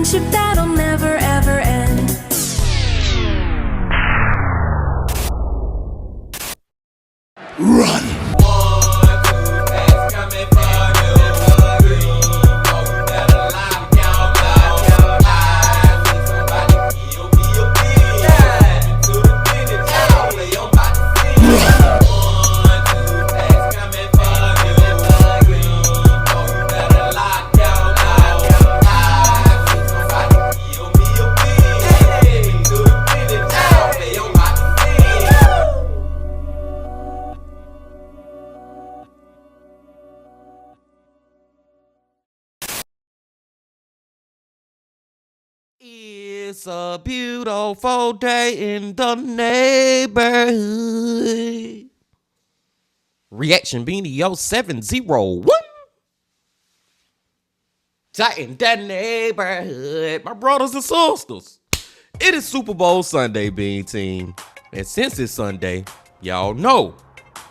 friendship that'll never ever end. Run! It's a beautiful day in the neighborhood. Reaction Beanie 0701. In the neighborhood. My brothers and sisters. It is Super Bowl Sunday, Bean Team. And since it's Sunday, y'all know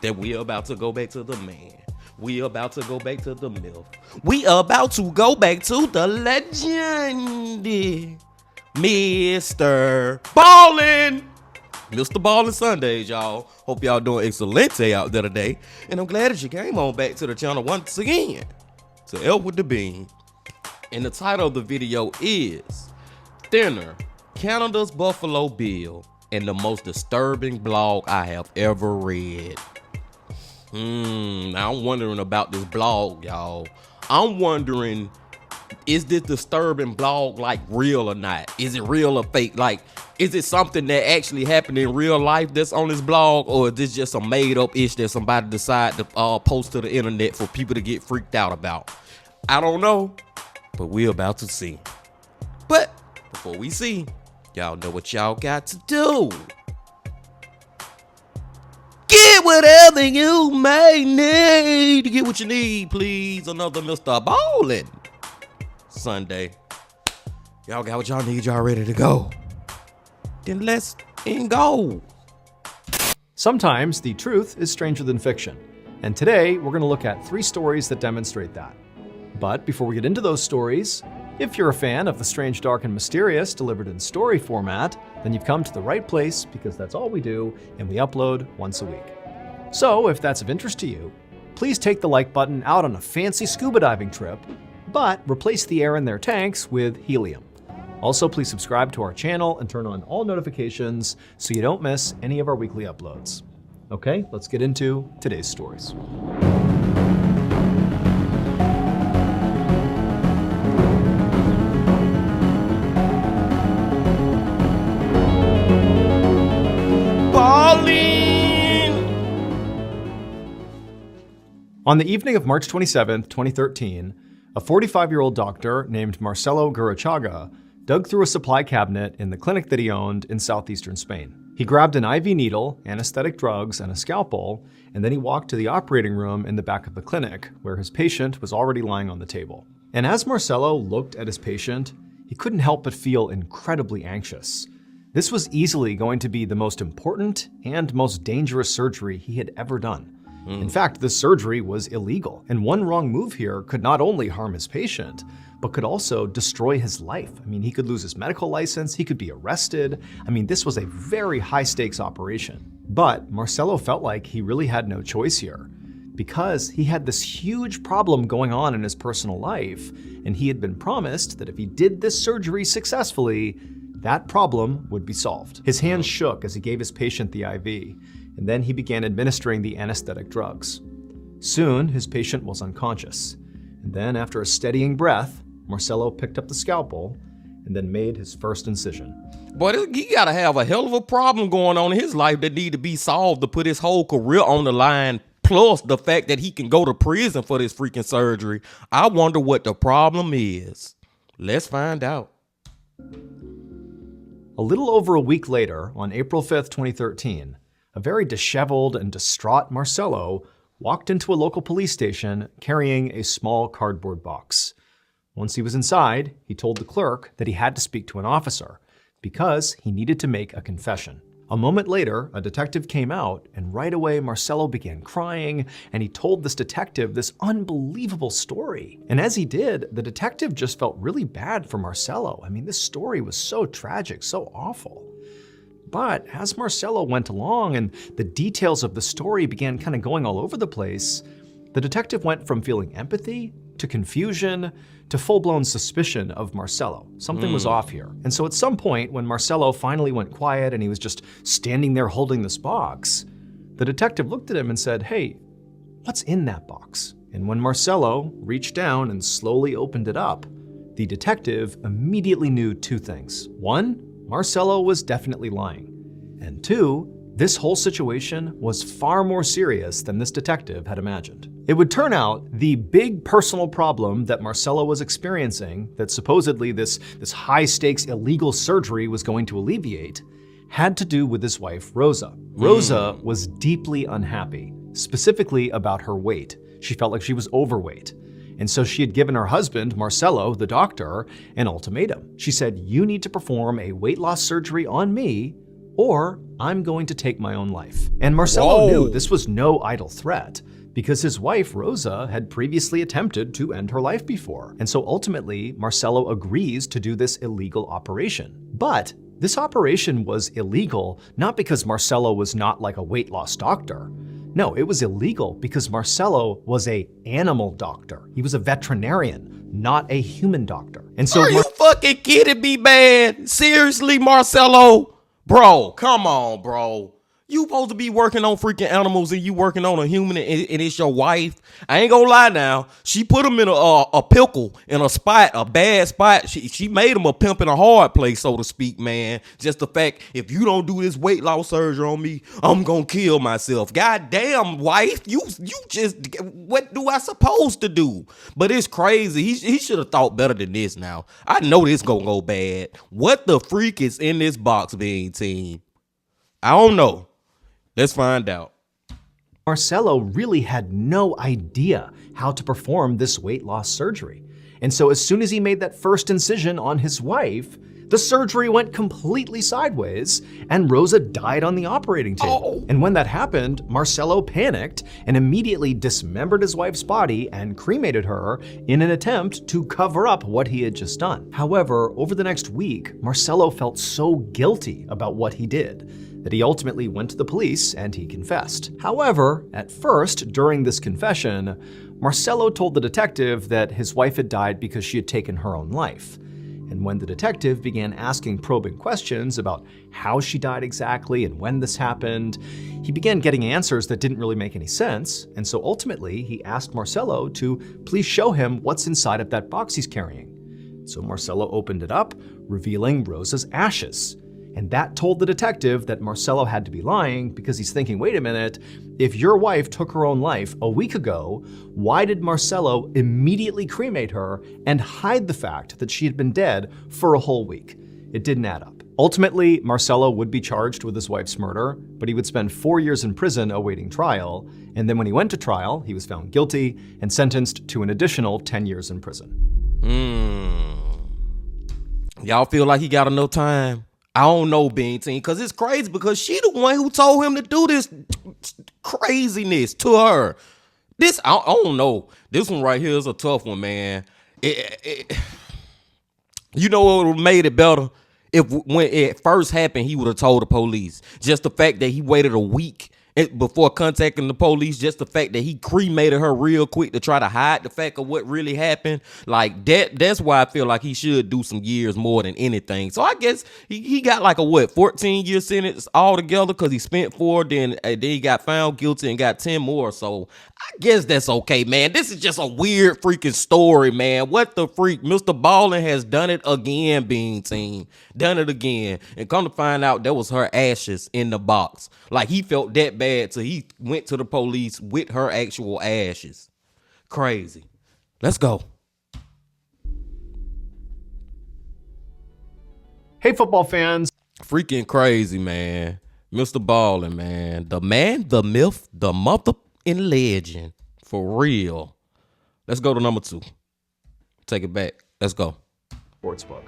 that we are about to go back to the man. We about to go back to the myth. We about to go back to the legend. MrBallen. MrBallen Sundays, y'all. Hope y'all doing excelente out there today. And I'm glad that you came on back to the channel once again. To Elf with the Bean. And the title of the video is Thinner, Canada's Buffalo Bill, and the most disturbing blog I have ever read. Now I'm wondering about this blog, y'all. I'm wondering, is this disturbing blog like real or not? Is it real or fake? Like, is it something that actually happened in real life that's on this blog, or is this just a made up ish that somebody decided to post to the internet for people to get freaked out about? I don't know, but we're about to see. But before we see, y'all know what y'all got to do. Get whatever you may need. Get what you need, please. Another MrBallen Sunday. Y'all got what y'all need. Y'all ready to go? Then let's go. Sometimes the truth is stranger than fiction. And today we're going to look at 3 stories that demonstrate that. But before we get into those stories, if you're a fan of the strange, dark, and mysterious delivered in story format, then you've come to the right place, because that's all we do, and we upload once a week. So if that's of interest to you, please take the like button out on a fancy scuba diving trip, but replace the air in their tanks with helium. Also, please subscribe to our channel and turn on all notifications so you don't miss any of our weekly uploads. Okay, let's get into today's stories. On the evening of March 27, 2013, a 45-year-old doctor named Marcelo Gurruchaga dug through a supply cabinet in the clinic that he owned in southeastern Spain. He grabbed an IV needle, anesthetic drugs, and a scalpel, and then he walked to the operating room in the back of the clinic, where his patient was already lying on the table. And as Marcelo looked at his patient, he couldn't help but feel incredibly anxious. This was easily going to be the most important and most dangerous surgery he had ever done. In fact, this surgery was illegal, and one wrong move here could not only harm his patient, but could also destroy his life. I mean, he could lose his medical license, he could be arrested. I mean, this was a very high-stakes operation. But Marcelo felt like he really had no choice here, because he had this huge problem going on in his personal life, and he had been promised that if he did this surgery successfully, that problem would be solved. His hands shook as he gave his patient the IV, and then he began administering the anesthetic drugs. Soon, his patient was unconscious. And then, after a steadying breath, Marcelo picked up the scalpel and then made his first incision. Boy, he gotta have a hell of a problem going on in his life that need to be solved to put his whole career on the line, plus the fact that he can go to prison for this freaking surgery. I wonder what the problem is. Let's find out. A little over a week later, on April 5th, 2013, a very disheveled and distraught Marcelo walked into a local police station carrying a small cardboard box. Once he was inside, he told the clerk that he had to speak to an officer because he needed to make a confession. A moment later, a detective came out, and right away Marcelo began crying, and he told this detective this unbelievable story. And as he did, the detective just felt really bad for Marcelo. I mean, this story was so tragic, so awful. But as Marcelo went along and the details of the story began kind of going all over the place, the detective went from feeling empathy to confusion to full-blown suspicion of Marcelo. Something was off here. And so at some point, when Marcelo finally went quiet and he was just standing there holding this box, the detective looked at him and said, "Hey, what's in that box?" And when Marcelo reached down and slowly opened it up, the detective immediately knew two things. One, Marcelo was definitely lying. And two, this whole situation was far more serious than this detective had imagined. It would turn out the big personal problem that Marcelo was experiencing, that supposedly this high-stakes illegal surgery was going to alleviate, had to do with his wife, Rosa. Rosa was deeply unhappy, specifically about her weight. She felt like she was overweight. And so she had given her husband, Marcelo, the doctor, an ultimatum. She said, "You need to perform a weight loss surgery on me, or I'm going to take my own life." And Marcelo knew this was no idle threat, because his wife, Rosa, had previously attempted to end her life before. And so ultimately, Marcelo agrees to do this illegal operation. But this operation was illegal not because Marcelo was not like a weight loss doctor. No, it was illegal because Marcelo was an animal doctor. He was a veterinarian, not a human doctor. And so Are you fucking kidding me, man? Seriously, Marcelo? Bro, come on, bro. You supposed to be working on freaking animals and you working on a human and it's your wife. I ain't gonna lie now. She put him in a pickle, in a spot, a bad spot. She made him a pimp in a hard place, so to speak, man. Just the fact, if you don't do this weight loss surgery on me, I'm gonna kill myself. God damn, wife, you just, what do I supposed to do? But it's crazy. He should have thought better than this now. I know this gonna go bad. What the freak is in this box, being team? I don't know. Let's find out. Marcelo really had no idea how to perform this weight loss surgery. And so as soon as he made that first incision on his wife, the surgery went completely sideways and Rosa died on the operating table. And when that happened, Marcelo panicked and immediately dismembered his wife's body and cremated her in an attempt to cover up what he had just done. However, over the next week, Marcelo felt so guilty about what he did that he ultimately went to the police and he confessed. However, at first, during this confession, Marcelo told the detective that his wife had died because she had taken her own life. And when the detective began asking probing questions about how she died exactly and when this happened, he began getting answers that didn't really make any sense. And so ultimately, he asked Marcelo to please show him what's inside of that box he's carrying. So Marcelo opened it up, revealing Rosa's ashes. And that told the detective that Marcelo had to be lying because he's thinking, wait a minute, if your wife took her own life a week ago, why did Marcelo immediately cremate her and hide the fact that she had been dead for a whole week? It didn't add up. Ultimately, Marcelo would be charged with his wife's murder, but he would spend 4 years in prison awaiting trial. And then when he went to trial, he was found guilty and sentenced to an additional 10 years in prison. Y'all feel like he got enough time? I don't know, Bean Team, because it's crazy because she the one who told him to do this craziness to her. This, I don't know. This one right here is a tough one, man. You know what would have made it better? If when it first happened, he would have told the police. Just the fact that he waited a week before contacting the police, just the fact that he cremated her real quick to try to hide the fact of what really happened, like that's why I feel like he should do some years more than anything. So I guess he got like a 14-year sentence altogether because he spent 4, then he got found guilty and got 10 more. So I guess that's okay, man. This is just a weird freaking story, man. What the freak? MrBallen has done it again, Bean Team. Done it again. And come to find out, that was her ashes in the box. Like, he felt that bad, so he went to the police with her actual ashes. Crazy. Let's go. Hey, football fans. Freaking crazy, man. MrBallen, man. The man, the myth, the mother in legend. For real. Let's go to number 2. Take it back. Let's go. Sportsbook.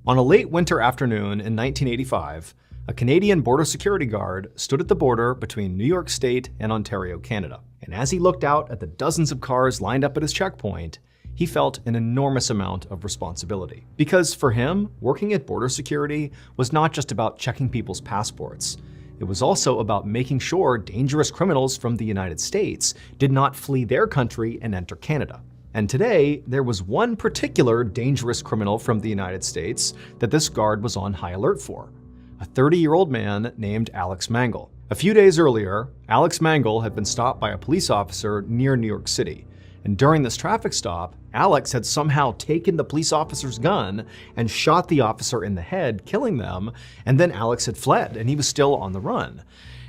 On a late winter afternoon in 1985, a Canadian border security guard stood at the border between New York State and Ontario, Canada. And as he looked out at the dozens of cars lined up at his checkpoint, he felt an enormous amount of responsibility. Because for him, working at border security was not just about checking people's passports. It was also about making sure dangerous criminals from the United States did not flee their country and enter Canada. And today, there was one particular dangerous criminal from the United States that this guard was on high alert for. A 30-year-old man named Alex Mangle. A few days earlier, Alex Mangle had been stopped by a police officer near New York City. And during this traffic stop, Alex had somehow taken the police officer's gun and shot the officer in the head, killing them, and then Alex had fled, and he was still on the run.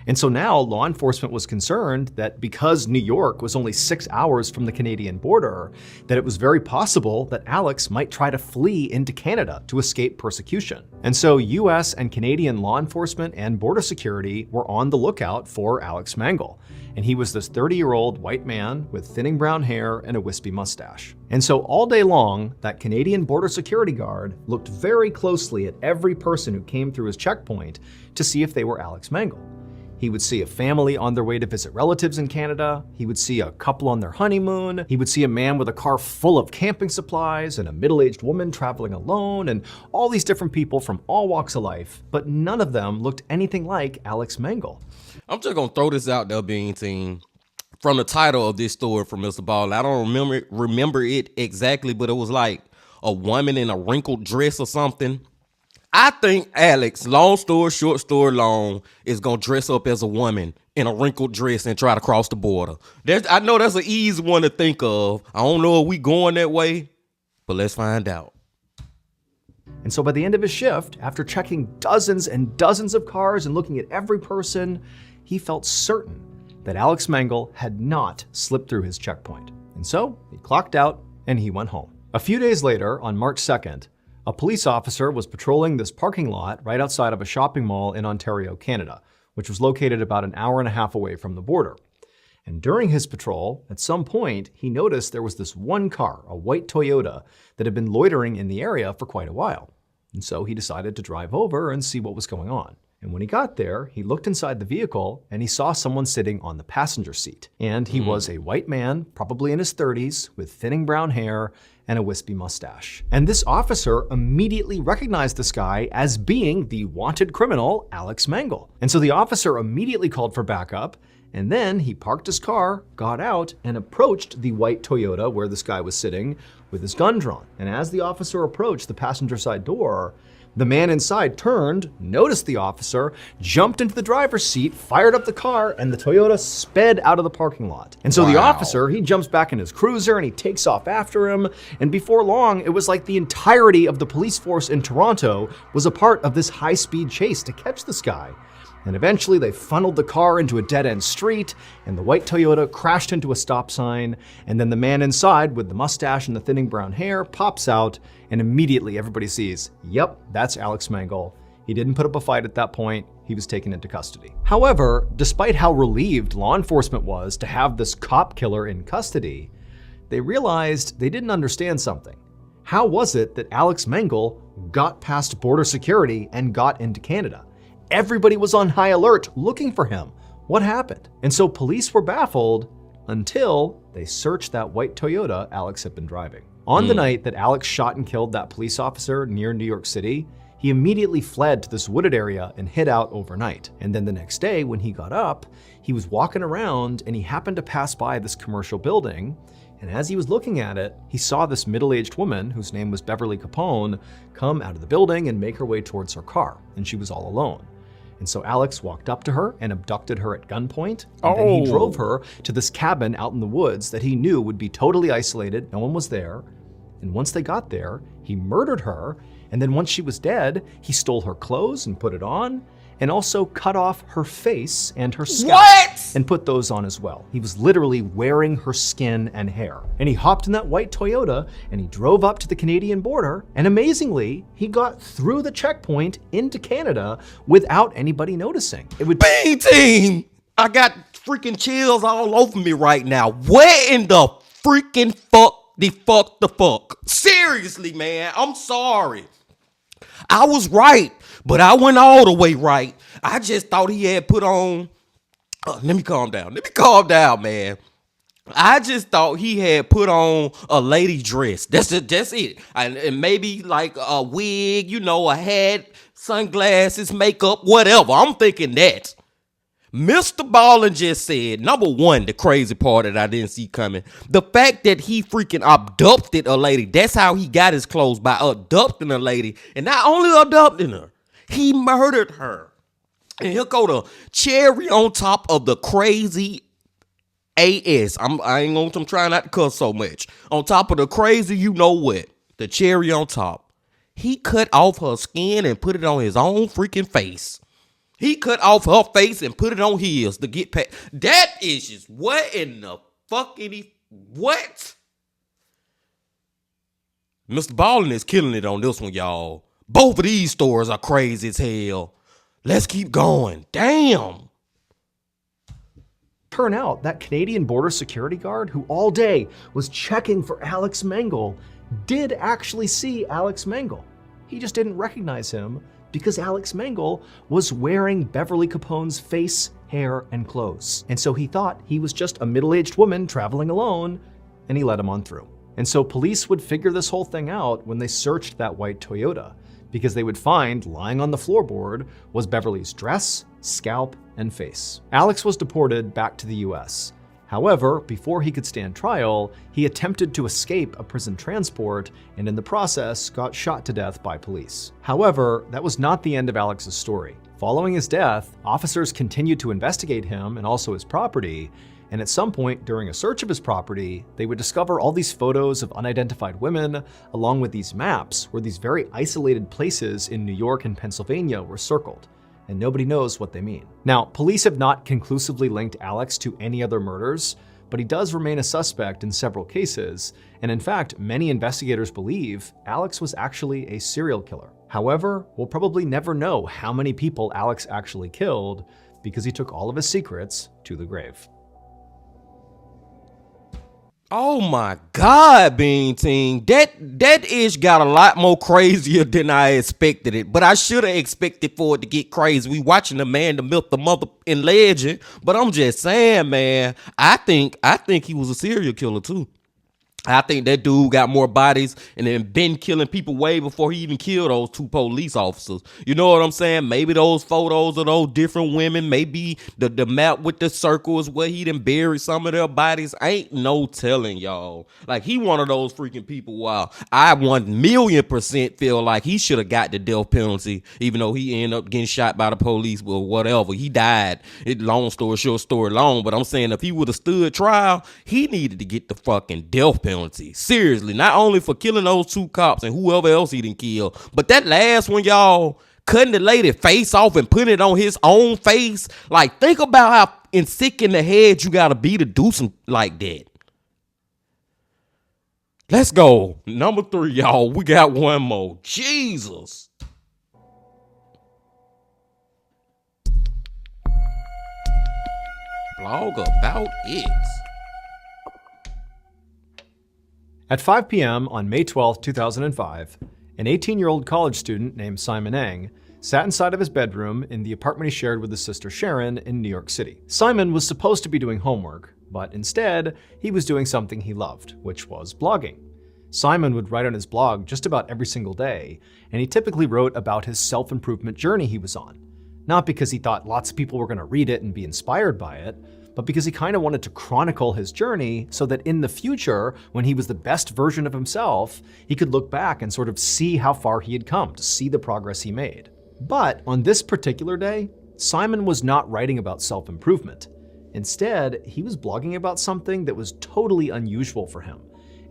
And so now law enforcement was concerned that because New York was only 6 hours from the Canadian border, that it was very possible that Alex might try to flee into Canada to escape persecution. And so US and Canadian law enforcement and border security were on the lookout for Alex Mangle. And he was this 30-year-old white man with thinning brown hair and a wispy mustache. And so all day long, that Canadian border security guard looked very closely at every person who came through his checkpoint to see if they were Alex Mangle. He would see a family on their way to visit relatives in Canada. He would see a couple on their honeymoon. He would see a man with a car full of camping supplies and a middle-aged woman traveling alone and all these different people from all walks of life, but none of them looked anything like Alex Mangle. I'm just gonna throw this out there, Bean Team. From the title of this story from MrBallen, I don't remember it exactly, but it was like a woman in a wrinkled dress or something. I think Alex, long story short, story long, is gonna dress up as a woman in a wrinkled dress and try to cross the border. I know that's an easy one to think of. I don't know if we going that way, but let's find out. And so by the end of his shift, after checking dozens and dozens of cars and looking at every person, he felt certain that Alex Mangle had not slipped through his checkpoint. And so he clocked out and he went home. A few days later, on March 2nd, a police officer was patrolling this parking lot right outside of a shopping mall in Ontario, Canada, which was located about an hour and a half away from the border. And during his patrol, at some point, he noticed there was this one car, a white Toyota, that had been loitering in the area for quite a while. And so he decided to drive over and see what was going on. And when he got there, he looked inside the vehicle and he saw someone sitting on the passenger seat. And he was a white man, probably in his 30s, with thinning brown hair and a wispy mustache. And this officer immediately recognized this guy as being the wanted criminal, Alex Mangle. And so the officer immediately called for backup, and then he parked his car, got out, and approached the white Toyota where this guy was sitting with his gun drawn. And as the officer approached the passenger side door, the man inside turned, noticed the officer, jumped into the driver's seat, fired up the car, and the Toyota sped out of the parking lot. And so the officer, he jumps back in his cruiser and he takes off after him. And before long, it was like the entirety of the police force in Toronto was a part of this high-speed chase to catch this guy. And eventually they funneled the car into a dead-end street, and the white Toyota crashed into a stop sign, and then the man inside with the mustache and the thinning brown hair pops out, and immediately everybody sees, yep, that's Alex Mangle. He didn't put up a fight at that point. He was taken into custody. However, despite how relieved law enforcement was to have this cop killer in custody, they realized they didn't understand something. How was it that Alex Mangle got past border security and got into Canada? Everybody was on high alert looking for him. What happened? And so police were baffled until they searched that white Toyota Alex had been driving. On the night that Alex shot and killed that police officer near New York City, he immediately fled to this wooded area and hid out overnight. And then the next day when he got up, he was walking around and he happened to pass by this commercial building. And as he was looking at it, he saw this middle-aged woman, whose name was Beverly Capone, come out of the building and make her way towards her car. And she was all alone. And so Alex walked up to her and abducted her at gunpoint. And then he drove her to this cabin out in the woods that he knew would be totally isolated. No one was there. And once they got there, he murdered her. And then once she was dead, he stole her clothes and put it on, and also cut off her face and her scalp and put those on as well. He was literally wearing her skin and hair. And he hopped in that white Toyota and he drove up to the Canadian border. And amazingly, he got through the checkpoint into Canada without anybody noticing. It would Bean Team! I got freaking chills all over me right now. Where in the freaking fuck? Seriously, man, I'm sorry. I was right, but I went all the way right. I just thought he had put on. Let me calm down. Let me calm down, man. I just thought he had put on a lady dress. That's it. That's it. And maybe like a wig, a hat, sunglasses, makeup, whatever. I'm thinking that. MrBallen just said, number one, the crazy part that I didn't see coming. The fact that he freaking abducted a lady. That's how he got his clothes, by abducting a lady. And not only abducting her, he murdered her. And he'll go to cherry on top of the crazy AS. I'm trying not to cuss so much. On top of the crazy, the cherry on top. He cut off her skin and put it on his own freaking face. He cut off her face and put it on his to get past. That is just what in the fucking what? MrBallen is killing it on this one, y'all. Both of these stories are crazy as hell. Let's keep going. Damn. Turn out that Canadian border security guard who all day was checking for Alex Mengel did actually see Alex Mengel. He just didn't recognize him because Alex Mengel was wearing Beverly Capone's face, hair, and clothes. And so he thought he was just a middle-aged woman traveling alone, and he let him on through. And so police would figure this whole thing out when they searched that white Toyota, because they would find lying on the floorboard was Beverly's dress, scalp, and face. Alex was deported back to the US. However, before he could stand trial, he attempted to escape a prison transport and in the process got shot to death by police. However, that was not the end of Alex's story. Following his death, officers continued to investigate him and also his property, and at some point during a search of his property, they would discover all these photos of unidentified women, along with these maps where these very isolated places in New York and Pennsylvania were circled, and nobody knows what they mean. Now, police have not conclusively linked Alex to any other murders, but he does remain a suspect in several cases, and in fact, many investigators believe Alex was actually a serial killer. However, we'll probably never know how many people Alex actually killed because he took all of his secrets to the grave. Oh my God, Bean Team. That ish got a lot more crazier than I expected it. But I should have expected for it to get crazy. We watching the man, the myth, the mother in legend. But I'm just saying, man, I think he was a serial killer too. I think that dude got more bodies and then been killing people way before he even killed those 2 police officers. You know what I'm saying? Maybe those photos of those different women, maybe the map with the circles where he done buried some of their bodies. Ain't no telling, y'all. Like, he one of those freaking people. Wow, I 1,000,000% feel like he should have got the death penalty, even though he ended up getting shot by the police or whatever. He died. Long story short, story long. But I'm saying if he would have stood trial, he needed to get the fucking death penalty. Seriously, not only for killing those 2 cops and whoever else he didn't kill, but that last one, y'all, cutting the lady face off and putting it on his own face. Like, think about how sick in the head you gotta be to do some like that. Let's go. Number 3, y'all. We got one more. Jesus. Blog about it. At 5 p.m. on May 12, 2005, an 18-year-old college student named Simon Eng sat inside of his bedroom in the apartment he shared with his sister Sharon in New York City. Simon was supposed to be doing homework, but instead, he was doing something he loved, which was blogging. Simon would write on his blog just about every single day, and he typically wrote about his self-improvement journey he was on. Not because he thought lots of people were going to read it and be inspired by it, but because he kind of wanted to chronicle his journey so that in the future, when he was the best version of himself, he could look back and sort of see how far he had come, to see the progress he made. But on this particular day, Simon was not writing about self-improvement. Instead, he was blogging about something that was totally unusual for him.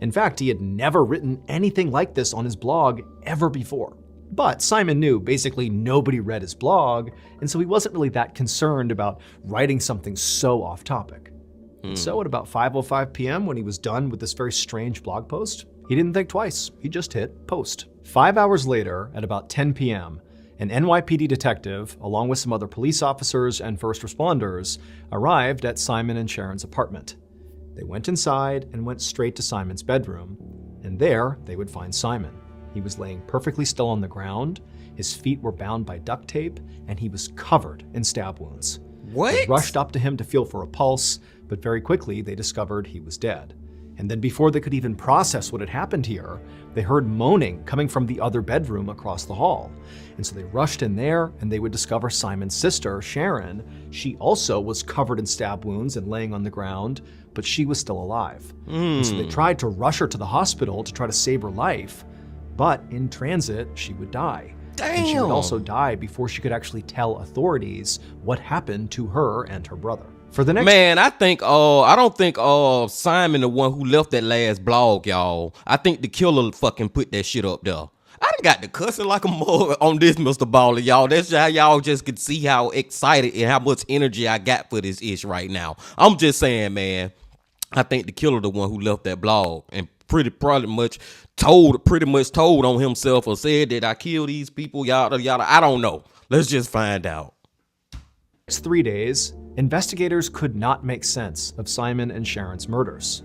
In fact, he had never written anything like this on his blog ever before. But Simon knew basically nobody read his blog, and so he wasn't really that concerned about writing something so off topic. So at about 5:05 p.m., when he was done with this very strange blog post, he didn't think twice. He just hit post. 5 hours later, at about 10 p.m., an NYPD detective, along with some other police officers and first responders, arrived at Simon and Sharon's apartment. They went inside and went straight to Simon's bedroom, and there they would find Simon. He was laying perfectly still on the ground, his feet were bound by duct tape, and he was covered in stab wounds. What? They rushed up to him to feel for a pulse, but very quickly they discovered he was dead. And then before they could even process what had happened here, they heard moaning coming from the other bedroom across the hall. And so they rushed in there, and they would discover Simon's sister, Sharon. She also was covered in stab wounds and laying on the ground, but she was still alive. And so they tried to rush her to the hospital to try to save her life, but in transit, she would die. Damn. And she would also die before she could actually tell authorities what happened to her and her brother. For the next Man, I don't think Simon the one who left that last blog, y'all. I think the killer fucking put that shit up there. I done got the cussing like a mother on this, MrBallen, y'all. That's how y'all just could see how excited and how much energy I got for this ish right now. I'm just saying, man, I think the killer the one who left that blog and pretty much told on himself or said that I killed these people, yada yada. I don't know. Let's just find out. next 3 days, investigators could not make sense of Simon and Sharon's murders.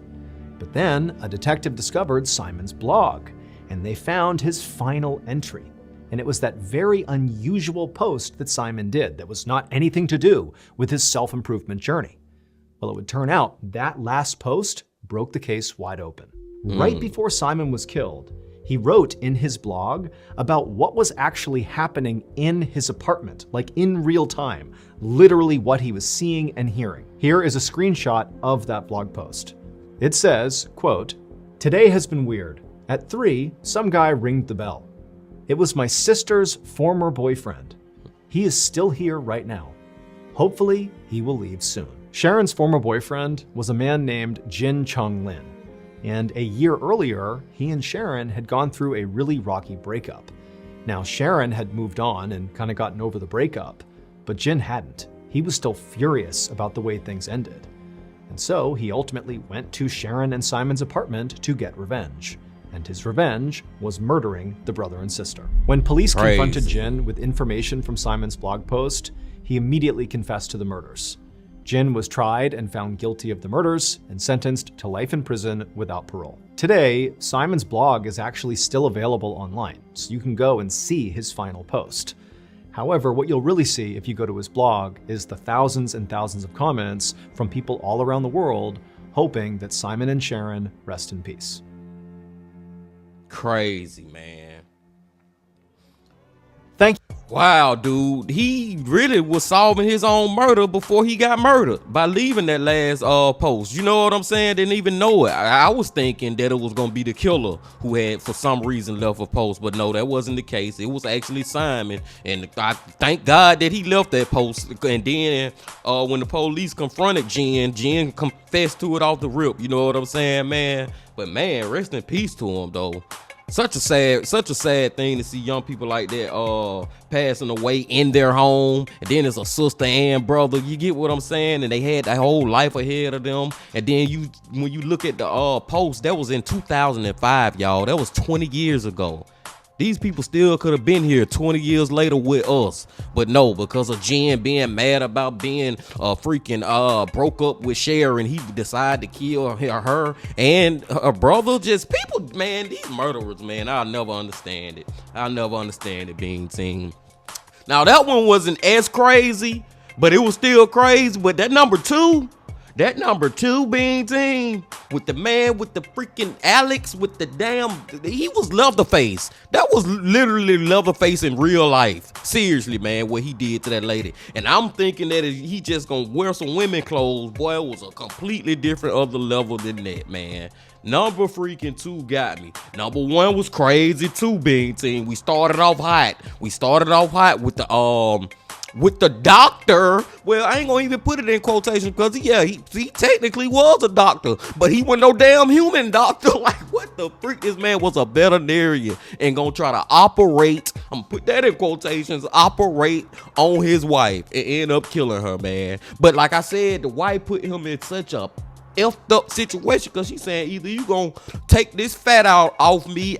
But then a detective discovered Simon's blog, and they found his final entry. And it was that very unusual post that Simon did that was not anything to do with his self-improvement journey. Well, it would turn out that last post broke the case wide open. Right before Simon was killed, he wrote in his blog about what was actually happening in his apartment, like in real time, literally what he was seeing and hearing. Here is a screenshot of that blog post. It says, quote, "Today has been weird. At 3, some guy ringed the bell. It was my sister's former boyfriend. He is still here right now. Hopefully, he will leave soon." Sharon's former boyfriend was a man named Jin Chung Lin. And a year earlier, he and Sharon had gone through a really rocky breakup. Now, Sharon had moved on and kind of gotten over the breakup, but Jin hadn't. He was still furious about the way things ended. And so he ultimately went to Sharon and Simon's apartment to get revenge. And his revenge was murdering the brother and sister. When police confronted Jin with information from Simon's blog post, he immediately confessed to the murders. Jin was tried and found guilty of the murders and sentenced to life in prison without parole. Today, Simon's blog is actually still available online, so you can go and see his final post. However, what you'll really see if you go to his blog is the thousands and thousands of comments from people all around the world hoping that Simon and Sharon rest in peace. Crazy, man. Thank you. Wow, dude. He really was solving his own murder before he got murdered by leaving that last post. You know what I'm saying? Didn't even know it. I was thinking that it was going to be the killer who had, for some reason, left a post. But no, that wasn't the case. It was actually Simon. And I thank God that he left that post. And then when the police confronted Jen confessed to it off the rip. You know what I'm saying, man? But man, rest in peace to him, though. Such a sad thing to see young people like that passing away in their home, and then there's a sister and brother. You get what I'm saying? And they had their whole life ahead of them. And then when you look at the post, that was in 2005, y'all. That was 20 years ago. These people still could have been here 20 years later with us. But no, because of Jen being mad about being broke up with Sharon, he decided to kill her and her brother. Just people, man, these murderers, man, I'll never understand it. I'll never understand it being seen. Now, that one wasn't as crazy, but it was still crazy. But that number two being seen with the man with the freaking Alex with the he was Leatherface. That was literally Leatherface in real life. Seriously, man, what he did to that lady. And I'm thinking that he just gonna wear some women clothes. Boy, it was a completely different other level than that, man. Number freaking 2 got me. Number 1 was crazy too, being seen. We started off hot with the doctor. Well, I ain't gonna even put it in quotation because he technically was a doctor, but he wasn't no damn human doctor. Like, what the freak? This man was a veterinarian and gonna try to operate, I'm gonna put that in quotations, operate on his wife and end up killing her, man. But like I said, the wife put him in such a effed up situation because she's saying either you gonna take this fat out of me,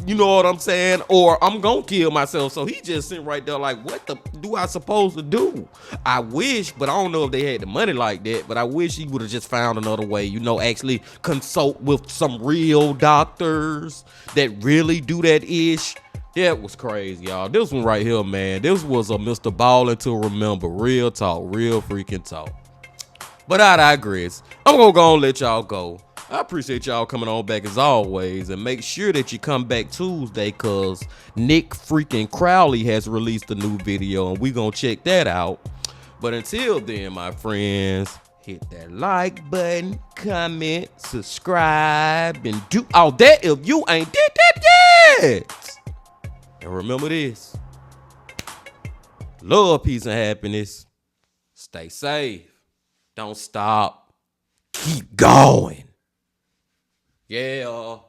You know what I'm saying? Or I'm gonna kill myself. So he just sitting right there like, what the do I supposed to do? I wish, but I don't know if they had the money like that. But I wish he would have just found another way, you know, actually consult with some real doctors that really do that ish. That was crazy, y'all. This one right here, man. This was a MrBallen to remember. Real talk, real freaking talk. But I digress. I'm gonna go and let y'all go. I appreciate y'all coming on back as always, and make sure that you come back Tuesday, cause Nick freaking Crowley has released a new video and we gonna check that out. But until then, my friends, hit that like button, comment, subscribe, and do all that if you ain't did that yet. And remember this: love, peace, and happiness. Stay safe. Don't stop. Keep going. Yeah.